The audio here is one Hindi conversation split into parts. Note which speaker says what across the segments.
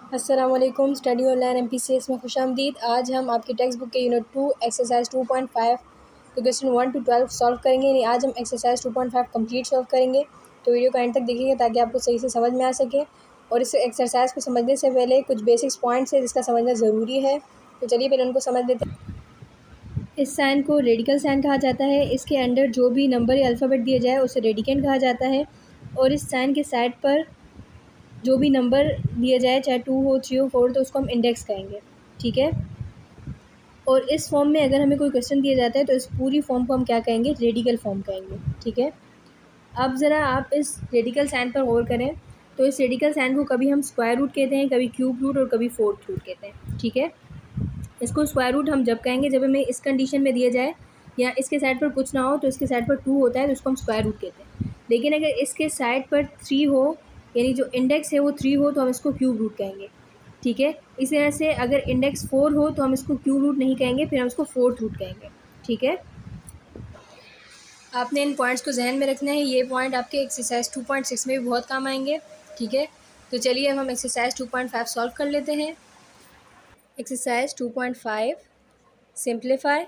Speaker 1: अस्सलाम वालेकुम। स्टडी ऑनलाइन MPCS में खुशामदीद। आज हम आपकी टेक्स्ट बुक के यूनिट 2 एक्सरसाइज 2.5 के क्वेश्चन 1 to 12 सॉल्व करेंगे। यानी आज हम एक्सरसाइज 2.5 कंप्लीट सॉल्व करेंगे। तो वीडियो को एंड तक देखिएगा ताकि आपको सही से समझ में आ सके। और इस एक्सरसाइज को समझने से पहले कुछ बेसिक्स पॉइंट्स है जिसका समझना ज़रूरी है। तो चलिए पहले उनको समझ लेते हैं। इस साइन को रेडिकल साइन कहा जाता है। इसके अंडर जो भी नंबर या अल्फ़ाबेट दिया जाए उसे रेडिकेंड कहा जाता है। और इस साइन के साइड पर जो भी नंबर दिया जाए, चाहे 2 हो, 3 हो, 4, तो उसको हम इंडेक्स कहेंगे। ठीक है। और इस फॉर्म में अगर हमें कोई क्वेश्चन दिया जाता है तो इस पूरी फॉर्म को हम क्या कहेंगे? रेडिकल फॉर्म कहेंगे। ठीक है। अब ज़रा आप इस रेडिकल साइन पर गौर करें। तो इस रेडिकल साइन को कभी हम स्क्वायर रूट कहते हैं, कभी क्यूब रूट और कभी फोर्थ रूट कहते हैं। ठीक है। इसको स्क्वायर रूट हम जब कहेंगे जब हमें इस कंडीशन में दिया जाए या इसके साइड पर कुछ ना हो, तो इसके साइड पर 2 होता है तो उसको हम स्क्वायर रूट कहते हैं। लेकिन अगर इसके साइड पर 3 हो, यानी जो इंडेक्स है वो 3 हो, तो हम इसको क्यूब रूट कहेंगे। ठीक है। इसी तरह से अगर इंडेक्स 4 हो तो हम इसको क्यूब रूट नहीं कहेंगे, फिर हम इसको फोर्थ रूट कहेंगे। ठीक है। आपने इन पॉइंट्स को जहन में रखना है। ये पॉइंट आपके एक्सरसाइज 2.6 में भी बहुत काम आएंगे। ठीक है। तो चलिए अब हम एक्सरसाइज 2.5 सॉल्व कर लेते हैं। Exercise 2.5 simplify.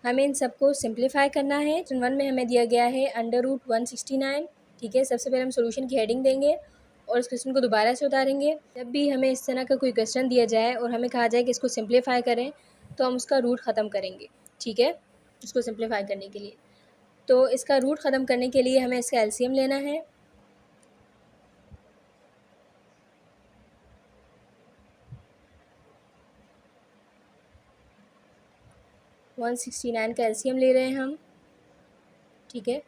Speaker 1: हमें इन सबको सिंप्लीफाई करना है। क्वेश्चन 1 में हमें दिया गया है √169। ठीक है। सबसे पहले हम सॉल्यूशन की हेडिंग देंगे और इस क्वेश्चन को दोबारा से उतारेंगे। जब भी हमें इस तरह का कोई क्वेश्चन दिया जाए और हमें कहा जाए कि इसको सिंप्लीफाई करें, तो हम उसका रूट ख़त्म करेंगे। ठीक है। इसको सिंप्लीफाई करने के लिए, तो इसका रूट ख़त्म करने के लिए हमें इसका एलसीएम लेना है। वन 169 का एलसीएम ले रहे हैं हम। ठीक है।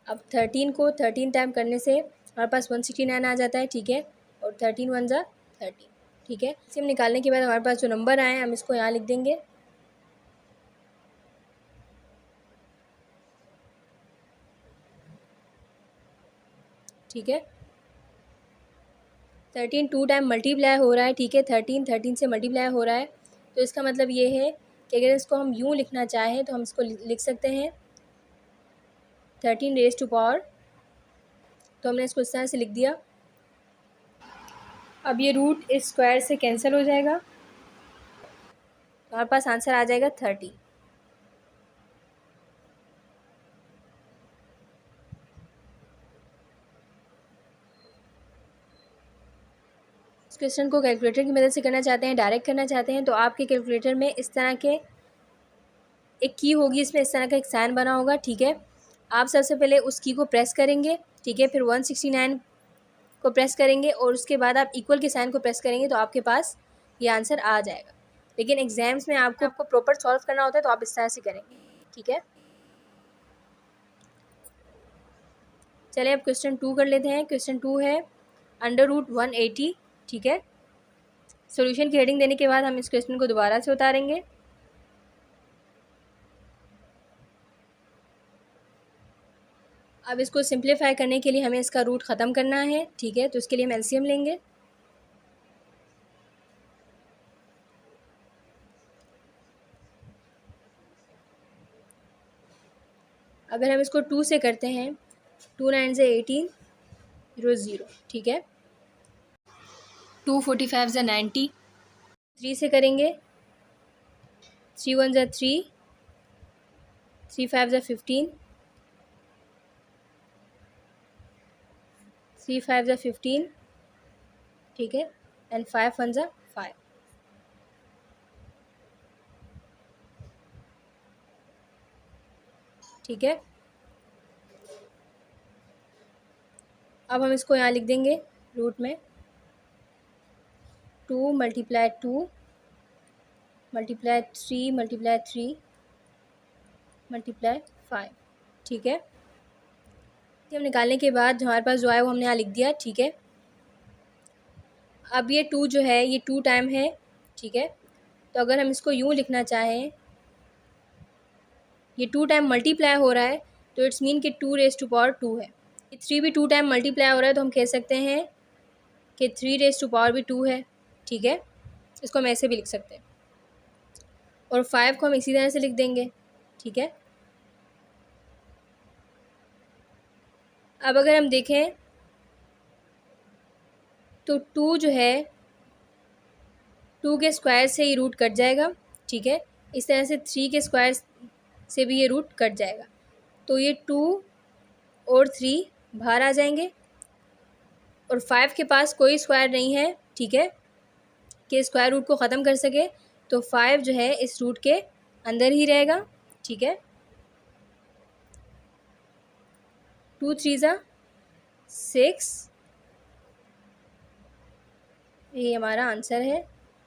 Speaker 1: अब 13 को 13 टाइम करने से हमारे पास 169 आ जाता है। ठीक है। और 13 वन ज़ा 13। ठीक है। एलसीएम निकालने के बाद हमारे पास जो नंबर आए हम इसको यहाँ लिख देंगे। ठीक है। 13 2 टाइम मल्टीप्लाई हो रहा है। ठीक है। 13 से मल्टीप्लाई हो रहा है, तो इसका मतलब ये है कि अगर इसको हम यूँ लिखना चाहें तो हम इसको लिख सकते हैं 13 रेज़ टू पावर। तो हमने इसको इस तरह से लिख दिया। अब ये रूट इस स्क्वायर से कैंसिल हो जाएगा, हमारे पास आंसर आ जाएगा 30। इस क्वेश्चन को कैलकुलेटर की मदद से करना चाहते हैं, डायरेक्ट करना चाहते हैं, तो आपके कैलकुलेटर में इस तरह के एक की होगी, इसमें इस तरह का एक साइन बना होगा। ठीक है। आप सबसे पहले उस की को प्रेस करेंगे। ठीक है। फिर 169 को प्रेस करेंगे और उसके बाद आप इक्वल के साइन को प्रेस करेंगे तो आपके पास ये आंसर आ जाएगा। लेकिन एग्जाम्स में आपको प्रॉपर सॉल्व करना होता है तो आप इस तरह से करेंगे। ठीक है। चलिए अब क्वेश्चन 2 कर लेते हैं। क्वेश्चन 2 है √180। ठीक है। सॉल्यूशन की हेडिंग देने के बाद हम इस क्वेश्चन को दोबारा से उतारेंगे। अब इसको सिंप्लीफाई करने के लिए हमें इसका रूट ख़त्म करना है। ठीक है। तो इसके लिए हम एलसीएम लेंगे। अगर हम इसको 2 से करते हैं, 2 9 से 18, 0 0। ठीक है। 2 45 से 90। 3 से करेंगे, 3 1 से 3, 3 5 से 15, 3 5 से 15। ठीक है। एंड 5 1 से 5। ठीक है। अब हम इसको यहाँ लिख देंगे रूट में 2 × 2 × 3 × 3 × 5। ठीक है। हम निकालने के बाद हमारे पास जो आया वो हमने यहाँ लिख दिया। ठीक है। अब ये 2 जो है ये 2 टाइम है। ठीक है। तो अगर हम इसको यूँ लिखना चाहें, ये 2 टाइम मल्टीप्लाई हो रहा है तो इट्स मीन कि 2 रेज़ टू पावर 2 है। ये 3 भी 2 टाइम मल्टीप्लाई हो रहा है तो हम कह सकते हैं कि 3 रेज़ टू पावर भी 2 है। ठीक है। इसको हम ऐसे भी लिख सकते हैं और 5 को हम इसी तरह से लिख देंगे। ठीक है। अब अगर हम देखें तो 2 जो है 2 के स्क्वायर से ये रूट कट जाएगा, ठीक है। इस तरह से 3 के स्क्वायर से भी ये रूट कट जाएगा, तो ये 2 और 3 बाहर आ जाएंगे और 5 के पास कोई स्क्वायर नहीं है, ठीक है, कि स्क्वायर रूट को ख़त्म कर सके, तो 5 जो है इस रूट के अंदर ही रहेगा, ठीक है। 2 3 ज़ा 6, ये हमारा आंसर है।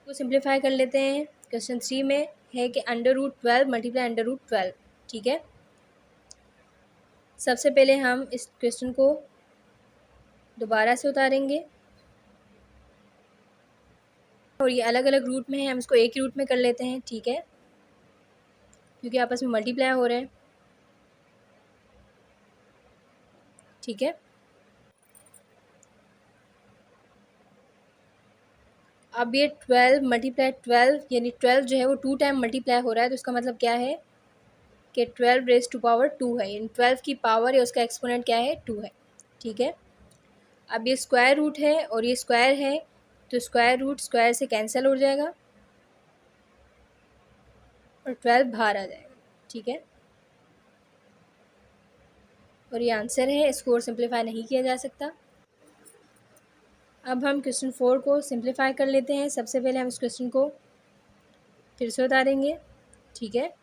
Speaker 1: तो सिंप्लीफाई कर लेते हैं। क्वेश्चन 3 में है कि √12 मल्टीप्लाई √12, ठीक है। सबसे पहले हम इस क्वेश्चन को दोबारा से उतारेंगे और ये अलग अलग रूट में है, हम इसको एक ही रूट में कर लेते हैं, ठीक है, क्योंकि आपस में मल्टीप्लाई हो रहे हैं, ठीक है। अब ये 12 मल्टीप्लाई 12 यानी 12 जो है वो 2 टाइम मल्टीप्लाई हो रहा है, तो इसका मतलब क्या है कि 12 रेज़ टू पावर 2 है, यानी 12 की पावर या उसका एक्सपोनेंट क्या है 2 है, ठीक है। अब ये स्क्वायर रूट है और ये स्क्वायर है, तो स्क्वायर रूट स्क्वायर से कैंसिल हो जाएगा और 12 बाहर आ जाएगा, ठीक है। और ये आंसर है, इसको और सिंप्लीफाई नहीं किया जा सकता। अब हम क्वेश्चन 4 को सिंप्लीफाई कर लेते हैं। सबसे पहले हम इस क्वेश्चन को फिर से उतारेंगे, ठीक है।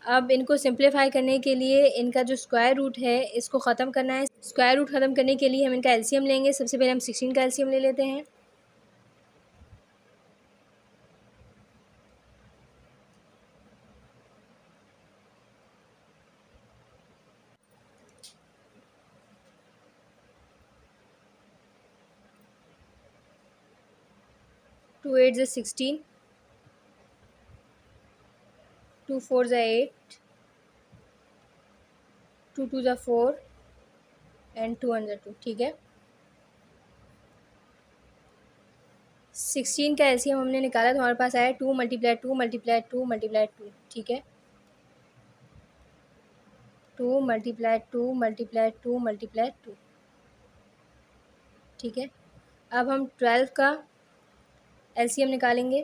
Speaker 1: अब इनको सिंप्लीफाई करने के लिए इनका जो स्क्वायर रूट है इसको ख़त्म करना है। स्क्वायर रूट ख़त्म करने के लिए हम इनका एलसीएम लेंगे। सबसे पहले हम 16 का एलसीएम ले लेते हैं। टू 8 ज़ा 16, 2 4 ज़ा 8, 2 2 ज़ा 4 एंड 2 1 ज़ा 2, ठीक है। 16 का एलसीएम हमने निकाला तो हमारे पास आया 2 मल्टीप्लाई 2 मल्टीप्लाई 2 मल्टीप्लाई 2, ठीक है। 2 मल्टीप्लाई 2 मल्टीप्लाई 2 मल्टीप्लाई 2, ठीक है। अब हम 12 का एलसीएम निकालेंगे।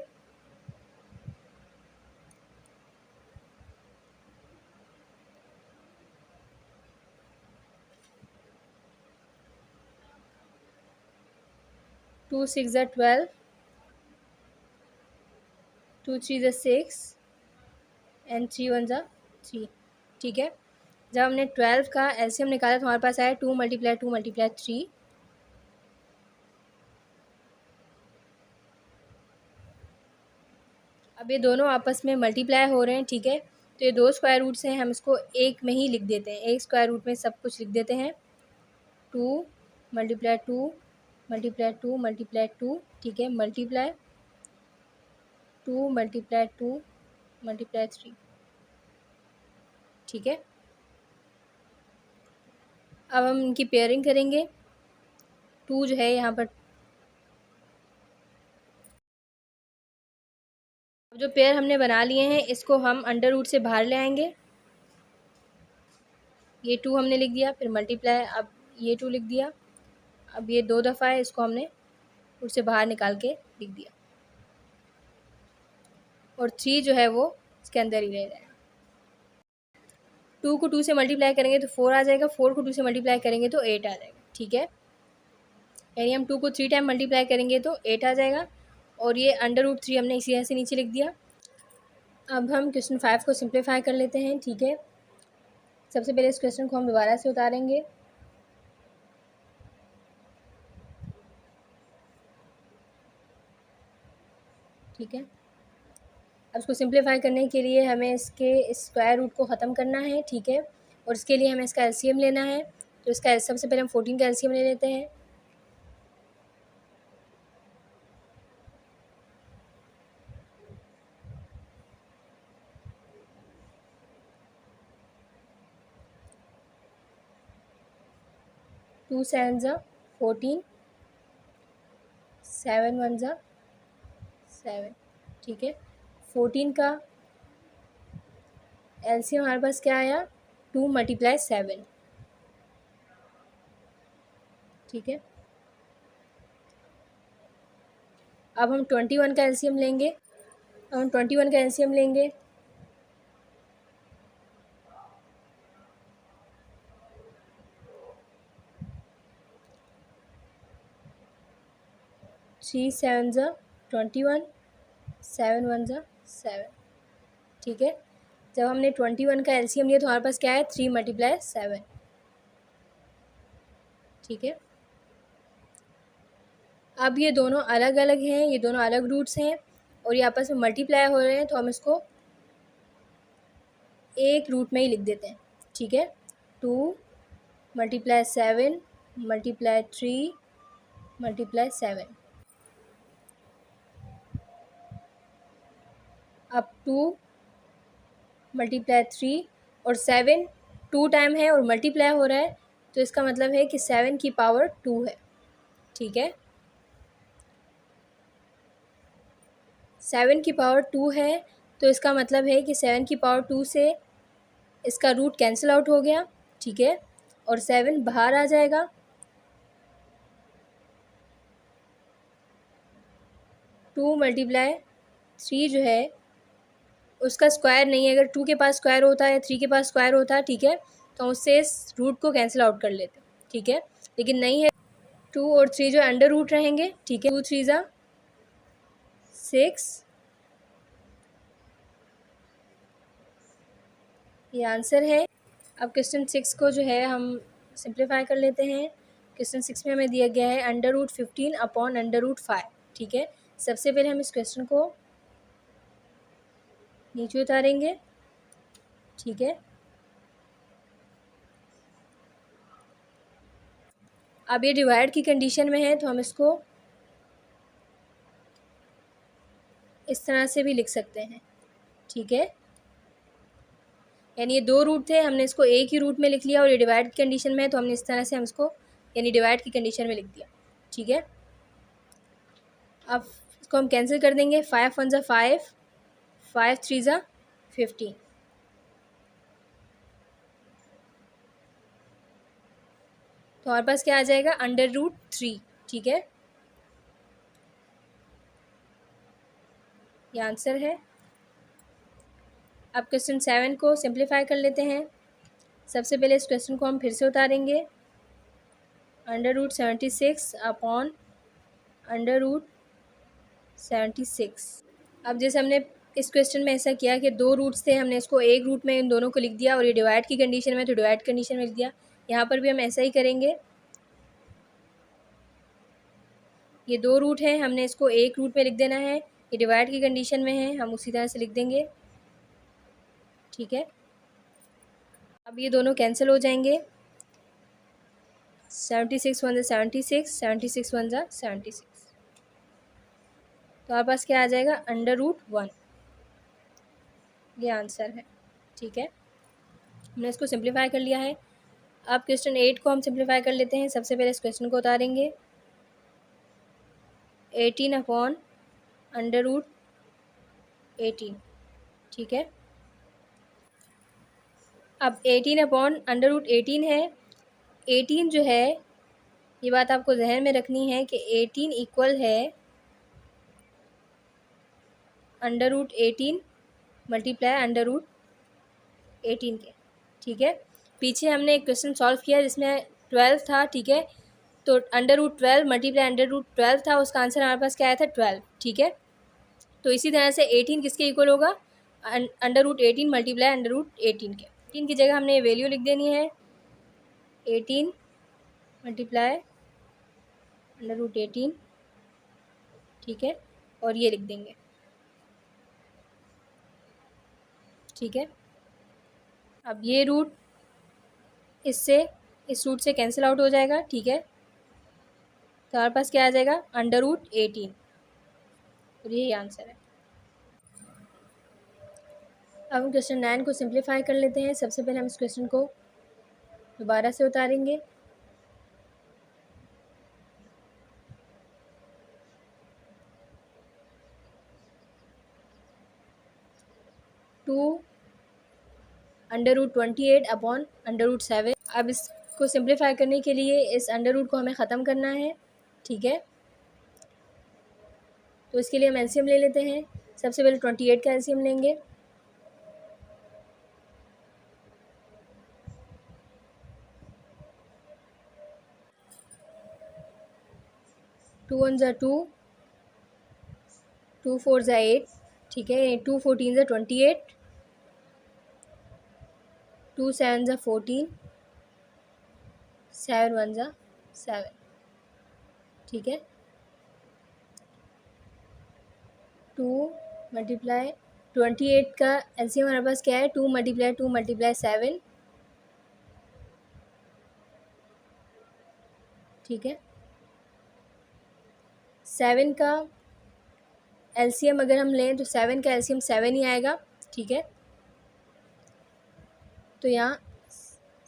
Speaker 1: टू 6 ज़ा 12, 2 3 ज़ा 6 एंड 3 1 ज़ा 3, ठीक है। जब हमने 12 का एलसीएम निकाला तो हमारे पास आया 2 मल्टीप्लाई 2 मल्टीप्लाई 3, अब ये दोनों आपस में मल्टीप्लाई हो रहे हैं, ठीक है। तो ये 2 स्क्वायर रूट्स हैं, हम इसको एक में ही लिख देते हैं, एक स्क्वायर रूट में सब कुछ लिख देते हैं। 2 मल्टीप्लाई 2 मल्टीप्लाई 2 मल्टीप्लाई 2, ठीक है, मल्टीप्लाई 2 मल्टीप्लाई 2 मल्टीप्लाई 3, ठीक है। अब हम इनकी पेयरिंग करेंगे। 2 जो है यहाँ पर, अब जो पेयर हमने बना लिए हैं इसको हम अंडर रूट से बाहर ले आएंगे। ये 2 हमने लिख दिया, फिर मल्टीप्लाई, अब ये 2 लिख दिया, अब ये 2 दफ़ा है, इसको हमने रूट से बाहर निकाल के लिख दिया और 3 जो है वो इसके अंदर ही रह जाएगा। 2 को 2 से मल्टीप्लाई करेंगे तो 4 आ जाएगा, 4 को 2 से मल्टीप्लाई करेंगे तो 8 आ जाएगा, ठीक है। यानी हम 2 को 3 टाइम मल्टीप्लाई करेंगे तो 8 आ जाएगा और ये अंडर रूट 3 हमने इसी तरह से नीचे लिख दिया। अब हम क्वेश्चन 5 को सिंप्लीफाई कर लेते हैं, ठीक है। सबसे पहले इस क्वेश्चन को हम दोबारा से उतारेंगे। ठीक है, अब इसको सिंप्लीफाई करने के लिए हमें इसके स्क्वायर रूट को ख़त्म करना है, ठीक है, और इसके लिए हमें इसका एलसीएम लेना है। तो इसका सबसे पहले हम 14 का एलसीएम ले लेते हैं। टू 7 ज़ा 14, 7 1 ज़ा 7, ठीक है। 14 का एलसीएम हमारे पास क्या आया, 2 × 7, ठीक है। अब हम 21 का एलसीएम लेंगे, 3 7 ज़ा 21, 7 1 ज़ा 7, ठीक है। जब हमने 21 का एलसीएम लिया तो हमारे पास क्या है, 3 × 7, ठीक है। अब ये दोनों अलग अलग हैं, ये दोनों अलग रूट्स हैं और ये आपस में मल्टीप्लाई हो रहे हैं, तो हम इसको एक रूट में ही लिख देते हैं, ठीक है। 2 × 7 × 3 × 7। अब 2 × 3 और 7 2 टाइम है और मल्टीप्लाई हो रहा है, तो इसका मतलब है कि 7 की पावर 2 है, ठीक है। 7 की पावर 2 है, तो इसका मतलब है कि 7 की पावर 2 से इसका रूट कैंसिल आउट हो गया, ठीक है, और 7 बाहर आ जाएगा। 2 × 3 जो है उसका स्क्वायर नहीं है, अगर 2 के पास स्क्वायर होता है, 3 के पास स्क्वायर होता है, ठीक है, तो उससे इस रूट को कैंसिल आउट कर लेते, ठीक है, लेकिन नहीं है। 2 और 3 जो अंडर रूट रहेंगे, ठीक है। 2 3 ज़ा 6, ये आंसर है। अब क्वेश्चन 6 को जो है हम सिंप्लीफाई कर लेते हैं। क्वेश्चन 6 में हमें दिया गया है √15/√5, ठीक है। सबसे पहले हम इस क्वेश्चन को नीचे उतारेंगे, ठीक है। अब ये डिवाइड की कंडीशन में है, तो हम इसको इस तरह से भी लिख सकते हैं, ठीक है। यानी ये 2 रूट थे, हमने इसको एक ही रूट में लिख लिया, और ये डिवाइड की कंडीशन में है, तो हमने इस तरह से हम इसको यानी डिवाइड की कंडीशन में लिख दिया, ठीक है। अब इसको हम कैंसिल कर देंगे, 5 1 ज़ा 5, 5 3 ज़ा 15, तो हमारे पास क्या आ जाएगा, √3, ठीक है, ये आंसर है। अब क्वेश्चन 7 को सिंप्लीफाई कर लेते हैं। सबसे पहले इस क्वेश्चन को हम फिर से उतारेंगे, √76/√76। अब जैसे हमने इस क्वेश्चन में ऐसा किया कि 2 रूट्स थे, हमने इसको एक रूट में इन दोनों को लिख दिया, और ये डिवाइड की कंडीशन में तो डिवाइड कंडीशन में लिख दिया। यहाँ पर भी हम ऐसा ही करेंगे, ये 2 रूट हैं, हमने इसको एक रूट में लिख देना है, ये डिवाइड की कंडीशन में है, हम उसी तरह से लिख देंगे, ठीक है। अब ये दोनों कैंसिल हो जाएंगे, 76 1 ज़ा 76, 76 1 ज़ा 76, तो हमारे पास क्या आ जाएगा, √1, ये आंसर है, ठीक है। हमने इसको सिंप्लीफाई कर लिया है। अब क्वेश्चन 8 को हम सिंप्लीफाई कर लेते हैं। सबसे पहले इस क्वेश्चन को उतारेंगे, 18/√18, ठीक है। अब 18/√18 है। 18 जो है, ये बात आपको जहन में रखनी है कि 18 इक्वल है √18 मल्टीप्लाई √18 के, ठीक है। पीछे हमने एक क्वेश्चन सॉल्व किया जिसमें 12 था, ठीक है, तो √12 मल्टीप्लाई √12 था, उसका आंसर हमारे पास क्या आया था, 12, ठीक है। तो इसी तरह से 18 किसके इक्वल होगा, √18 मल्टीप्लाई √18 के। 18 की जगह हमने वैल्यू लिख देनी है, 18 मल्टीप्लाई √18, ठीक है, और ये लिख देंगे, ठीक है। अब ये रूट इससे इस रूट से कैंसिल आउट हो जाएगा, ठीक है, तो हमारे पास क्या आ जाएगा, √18, और यही आंसर है। अब हम क्वेश्चन 9 को सिंप्लीफाई कर लेते हैं। सबसे पहले हम इस क्वेश्चन को दोबारा से उतारेंगे, टू √28/√7। अब इसको सिंप्लीफाई करने के लिए इस अंडर रूट को हमें ख़त्म करना है, ठीक है। तो इसके लिए हम एलसीएम ले लेते हैं। सबसे पहले 28 का एलसीएम लेंगे। टू वन ज़ा 2, 2 4 ज़ा 8, ठीक है। 2 14 ज़ा 28, 2 7 ज़ा 14, 7 1 ज़ा 7, ठीक है। 2 मल्टीप्लाई 28 का एलसीएम हमारे पास क्या है, 2 × 7, ठीक है। 7 का एलसीएम अगर हम लें तो 7 का एलसीएम 7 ही आएगा, ठीक है। तो यहाँ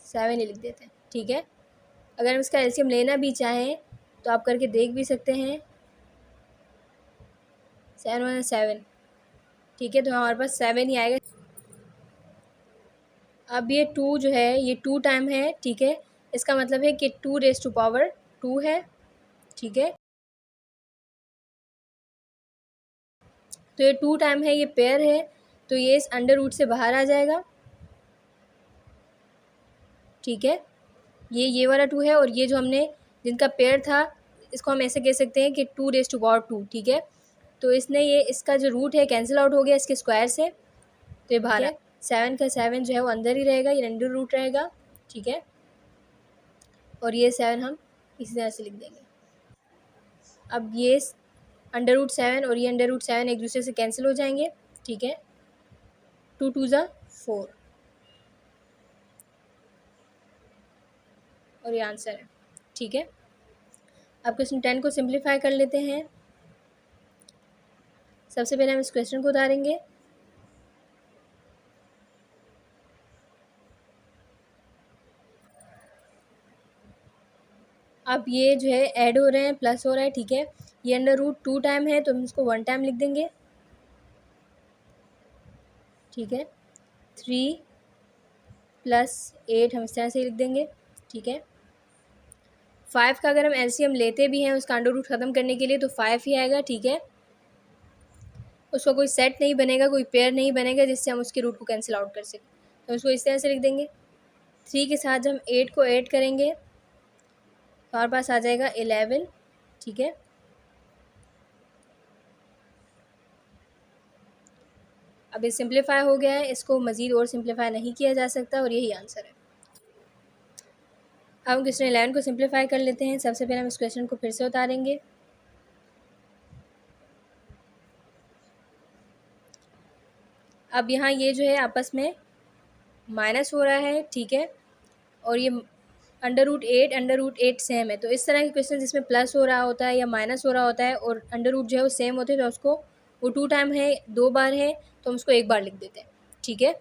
Speaker 1: 7 ही लिख देते हैं, ठीक है। अगर हम इसका एलसीएम लेना भी चाहें तो आप करके देख भी सकते हैं। 7 1 7, ठीक है। तो हमारे पास 7 ही आएगा। अब ये 2 जो है ये 2 टाइम है, ठीक है। इसका मतलब है कि 2⁻² है, ठीक है। तो ये 2 टाइम है, ये पेयर है, तो ये इस अंडर रूट से बाहर आ जाएगा, ठीक है। ये वाला 2 है और ये जो हमने जिनका पेयर था इसको हम ऐसे कह सकते हैं कि 2⁻², ठीक है। तो इसने ये इसका जो रूट है कैंसिल आउट हो गया इसके स्क्वायर से, तो ये बाहर है। 7 का 7 जो है वो अंदर ही रहेगा, ये अंडर रूट रहेगा, ठीक है। और ये 7 हम इसी तरह से लिख देंगे। अब ये √7 और ये √7 एक दूसरे से कैंसिल हो जाएंगे, ठीक है। 2 2 ज़ा 4 और ये आंसर है, ठीक है। अब क्वेश्चन 10 को सिंप्लीफाई कर लेते हैं। सबसे पहले हम इस क्वेश्चन को उतारेंगे। अब ये जो है ऐड हो रहे हैं, प्लस हो रहा है, ठीक है। ये √2 टाइम है तो हम इसको 1 टाइम लिख देंगे, ठीक है। 3 + 8 हम इस तरह से लिख देंगे, ठीक है। 5 का अगर हम एलसीएम लेते भी हैं उसका अंडर रूट ख़त्म करने के लिए तो 5 ही आएगा, ठीक है। उसका कोई सेट नहीं बनेगा, कोई पेयर नहीं बनेगा जिससे हम उसके रूट को कैंसिल आउट कर सकें, तो उसको इस तरह से लिख देंगे। 3 के साथ जब हम 8 को ऐड करेंगे तो हमारे पास आ जाएगा 11, ठीक है। अब ये सिंप्लीफाई हो गया है, इसको मज़ीद और सिंप्लीफाई नहीं किया जा सकता और यही आंसर है। अब हम क्वेश्चन 11 को सिंप्लीफाई कर लेते हैं। सबसे पहले हम इस क्वेश्चन को फिर से उतारेंगे। अब यहाँ ये जो है आपस में माइनस हो रहा है, ठीक है। और ये √8 √8 सेम है, तो इस तरह के क्वेश्चन जिसमें प्लस हो रहा होता है या माइनस हो रहा होता है और अंडर रूट जो है वो सेम होते हैं तो उसको वो 2 टाइम है, 2 बार है तो हम उसको 1 बार लिख देते हैं, ठीक है।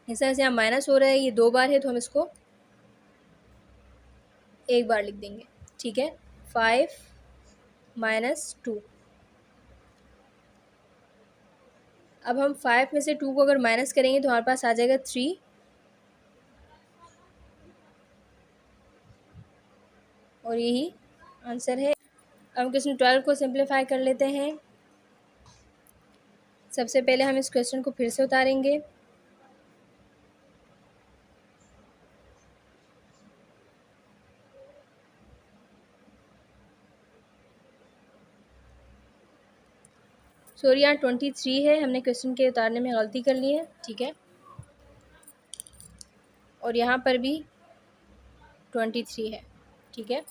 Speaker 1: इस तरह से यहाँ माइनस हो रहा है, ये 2 बार है तो हम इसको 1 बार लिख देंगे, ठीक है। 5 - 2। अब हम 5 में से 2 को अगर माइनस करेंगे तो हमारे पास आ जाएगा 3 और यही आंसर है। अब क्वेश्चन 12 को सिंप्लीफाई कर लेते हैं। सबसे पहले हम इस क्वेश्चन को फिर से उतारेंगे। सॉरी यहाँ 23 है, हमने क्वेश्चन के उतारने में गलती कर ली है, ठीक है। और यहाँ पर भी 23 है, ठीक है।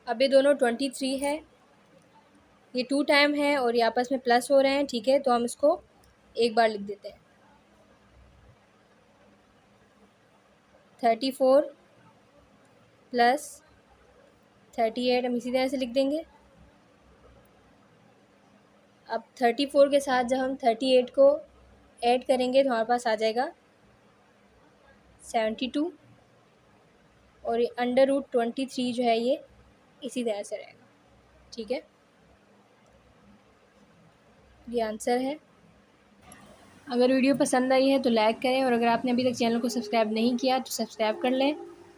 Speaker 1: अब ये दोनों 23 है, ये 2 टाइम है और ये आपस में प्लस हो रहे हैं, ठीक है। तो हम इसको 1 बार लिख देते हैं। 34 + 38 हम इसी तरह से लिख देंगे। अब 34 के साथ जब हम 38 को ऐड करेंगे तो हमारे पास आ जाएगा 72 और ये √23 जो है ये इसी तरह से रहेगा, ठीक है। ये आंसर है। अगर वीडियो पसंद आई है तो लाइक करें और अगर आपने अभी तक चैनल को सब्सक्राइब नहीं किया तो सब्सक्राइब कर लें।